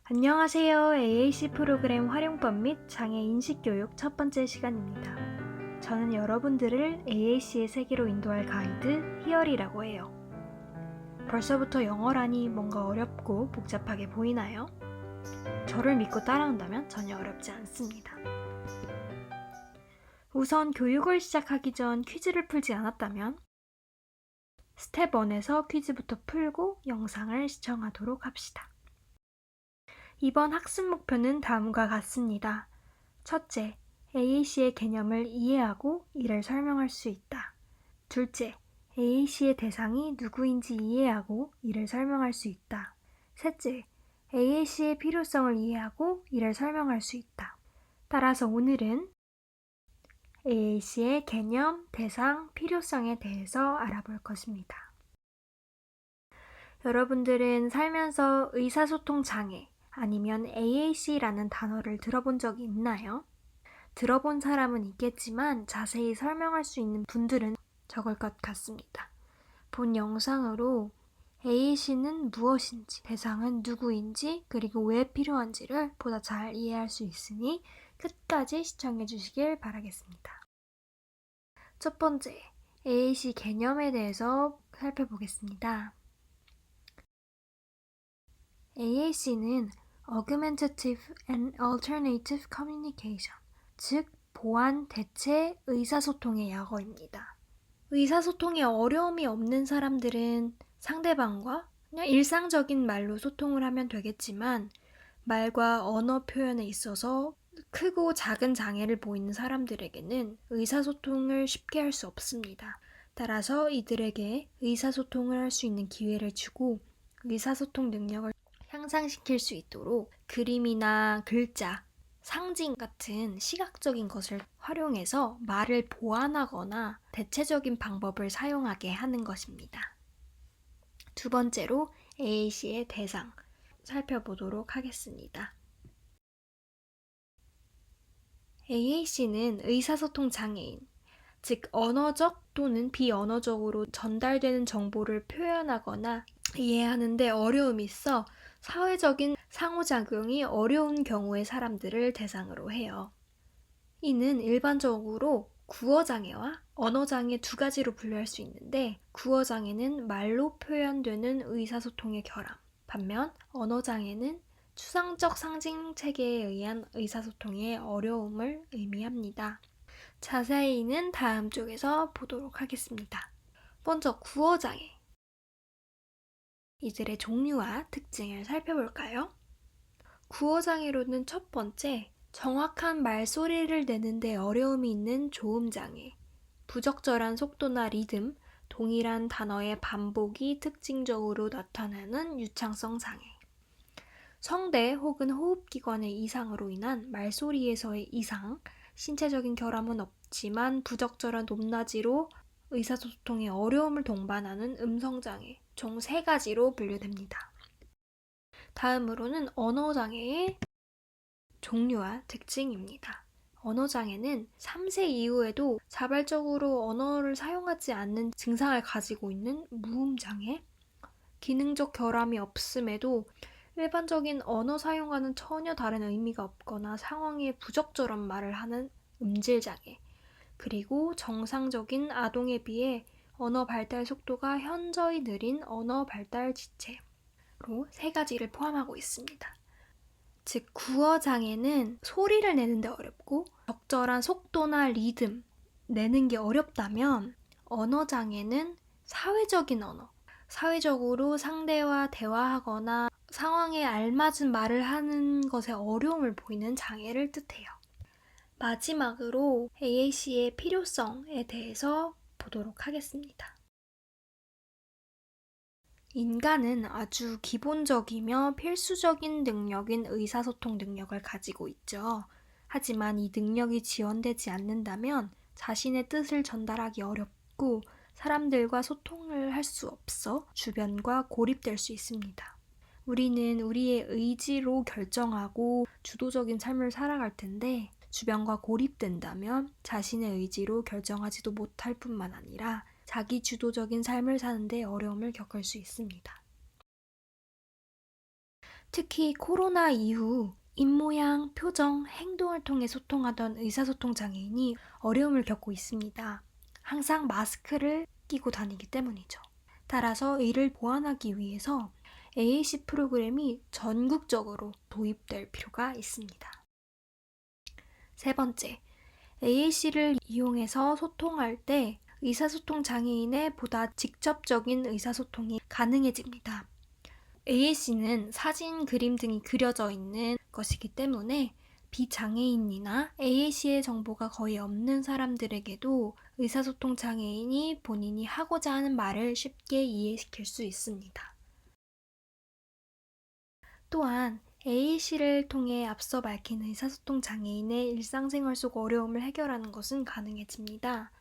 안녕하세요. AAC 프로그램 활용법 및 장애 인식 교육 첫 번째 시간입니다. 저는 여러분들을 AAC의 세계로 인도할 가이드 희열이라고 해요. 벌써부터 영어라니 뭔가 어렵고 복잡하게 보이나요? 저를 믿고 따라한다면 전혀 어렵지 않습니다. 우선 교육을 시작하기 전 퀴즈를 풀지 않았다면 스텝 1에서 퀴즈부터 풀고 영상을 시청하도록 합시다. 이번 학습 목표는 다음과 같습니다. 첫째, AAC의 개념을 이해하고 이를 설명할 수 있다. 둘째, AAC의 대상이 누구인지 이해하고 이를 설명할 수 있다. 셋째, AAC의 필요성을 이해하고 이를 설명할 수 있다. 따라서 오늘은 AAC의 개념, 대상, 필요성에 대해서 알아볼 것입니다. 여러분들은 살면서 의사소통 장애 아니면 AAC라는 단어를 들어본 적이 있나요? 들어본 사람은 있겠지만 자세히 설명할 수 있는 분들은 적을 것 같습니다. 본 영상으로 AAC는 무엇인지, 대상은 누구인지, 그리고 왜 필요한지를 보다 잘 이해할 수 있으니 끝까지 시청해 주시길 바라겠습니다. 첫 번째, AAC 개념에 대해서 살펴보겠습니다. AAC는 Augmentative and Alternative Communication, 즉 보완, 대체, 의사소통의 약어입니다. 의사소통에 어려움이 없는 사람들은 상대방과 그냥 일상적인 말로 소통을 하면 되겠지만 말과 언어 표현에 있어서 크고 작은 장애를 보이는 사람들에게는 의사소통을 쉽게 할 수 없습니다. 따라서 이들에게 의사소통을 할 수 있는 기회를 주고 의사소통 능력을 향상시킬 수 있도록 그림이나 글자, 상징 같은 시각적인 것을 활용해서 말을 보완하거나 대체적인 방법을 사용하게 하는 것입니다. 두 번째로 AAC의 대상 살펴보도록 하겠습니다. AAC는 의사소통 장애인, 즉 언어적 또는 비언어적으로 전달되는 정보를 표현하거나 이해하는 데 어려움이 있어 사회적인 상호작용이 어려운 경우의 사람들을 대상으로 해요. 이는 일반적으로 구어장애와 언어장애 두 가지로 분류할 수 있는데 구어장애는 말로 표현되는 의사소통의 결함, 반면 언어장애는 추상적 상징체계에 의한 의사소통의 어려움을 의미합니다. 자세히는 다음 쪽에서 보도록 하겠습니다. 먼저 구어장애. 이들의 종류와 특징을 살펴볼까요? 구어장애로는 첫 번째, 정확한 말소리를 내는데 어려움이 있는 조음장애, 부적절한 속도나 리듬, 동일한 단어의 반복이 특징적으로 나타나는 유창성 장애, 성대 혹은 호흡기관의 이상으로 인한 말소리에서의 이상, 신체적인 결함은 없지만 부적절한 높낮이로 의사소통에 어려움을 동반하는 음성장애, 총 3가지로 분류됩니다. 다음으로는 언어장애의 종류와 특징입니다. 언어장애는 3세 이후에도 자발적으로 언어를 사용하지 않는 증상을 가지고 있는 무음장애, 기능적 결함이 없음에도 일반적인 언어 사용과는 전혀 다른 의미가 없거나 상황에 부적절한 말을 하는 음질장애, 그리고 정상적인 아동에 비해 언어 발달 속도가 현저히 느린 언어 발달 지체로 3가지를 포함하고 있습니다. 즉 구어장애는 소리를 내는데 어렵고 적절한 속도나 리듬 내는 게 어렵다면 언어장애는 사회적인 언어, 사회적으로 상대와 대화하거나 상황에 알맞은 말을 하는 것에 어려움을 보이는 장애를 뜻해요. 마지막으로 AAC의 필요성에 대해서 보도록 하겠습니다. 인간은 아주 기본적이며 필수적인 능력인 의사소통 능력을 가지고 있죠. 하지만 이 능력이 지원되지 않는다면 자신의 뜻을 전달하기 어렵고 사람들과 소통을 할 수 없어 주변과 고립될 수 있습니다. 우리는 우리의 의지로 결정하고 주도적인 삶을 살아갈 텐데 주변과 고립된다면 자신의 의지로 결정하지도 못할 뿐만 아니라 자기 주도적인 삶을 사는데 어려움을 겪을 수 있습니다. 특히 코로나 이후 입모양, 표정, 행동을 통해 소통하던 의사소통 장애인이 어려움을 겪고 있습니다. 항상 마스크를 끼고 다니기 때문이죠. 따라서 이를 보완하기 위해서 AAC 프로그램이 전국적으로 도입될 필요가 있습니다. 세 번째, AAC를 이용해서 소통할 때 의사소통 장애인의 보다 직접적인 의사소통이 가능해집니다. AAC는 사진, 그림 등이 그려져 있는 것이기 때문에 비장애인이나 AAC의 정보가 거의 없는 사람들에게도 의사소통 장애인이 본인이 하고자 하는 말을 쉽게 이해시킬 수 있습니다. 또한 AAC를 통해 앞서 밝힌 의사소통 장애인의 일상생활 속 어려움을 해결하는 것은 가능해집니다.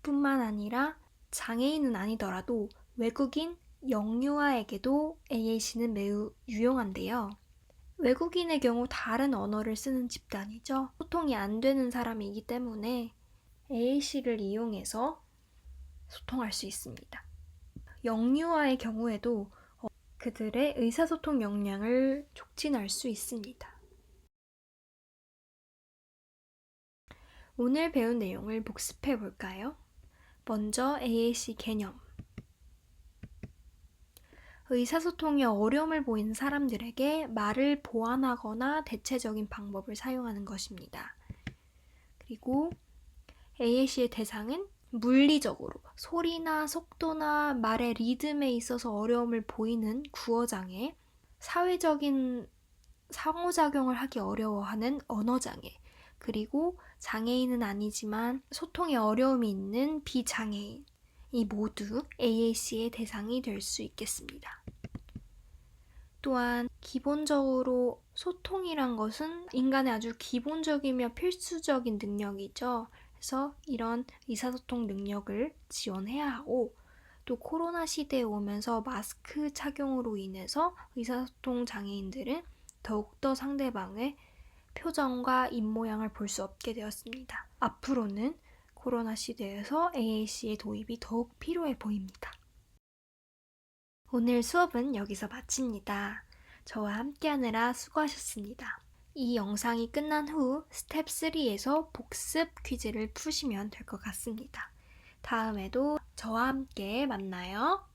뿐만 아니라 장애인은 아니더라도 외국인, 영유아에게도 AAC는 매우 유용한데요. 외국인의 경우 다른 언어를 쓰는 집단이죠. 소통이 안 되는 사람이기 때문에 AAC를 이용해서 소통할 수 있습니다. 영유아의 경우에도 그들의 의사소통 역량을 촉진할 수 있습니다. 오늘 배운 내용을 복습해 볼까요? 먼저 AAC 개념. 의사소통에 어려움을 보이는 사람들에게 말을 보완하거나 대체적인 방법을 사용하는 것입니다. 그리고 AAC의 대상은 물리적으로 소리나 속도나 말의 리듬에 있어서 어려움을 보이는 구어장애, 사회적인 상호작용을 하기 어려워하는 언어장애, 그리고 장애인은 아니지만 소통에 어려움이 있는 비장애인, 이 모두 AAC의 대상이 될 수 있겠습니다. 또한 기본적으로 소통이란 것은 인간의 아주 기본적이며 필수적인 능력이죠. 그래서 이런 의사소통 능력을 지원해야 하고, 또 코로나 시대에 오면서 마스크 착용으로 인해서 의사소통 장애인들은 더욱더 상대방의 표정과 입모양을 볼 수 없게 되었습니다. 앞으로는 코로나 시대에서 AAC의 도입이 더욱 필요해 보입니다. 오늘 수업은 여기서 마칩니다. 저와 함께하느라 수고하셨습니다. 이 영상이 끝난 후 스텝 3에서 복습 퀴즈를 푸시면 될 것 같습니다. 다음에도 저와 함께 만나요.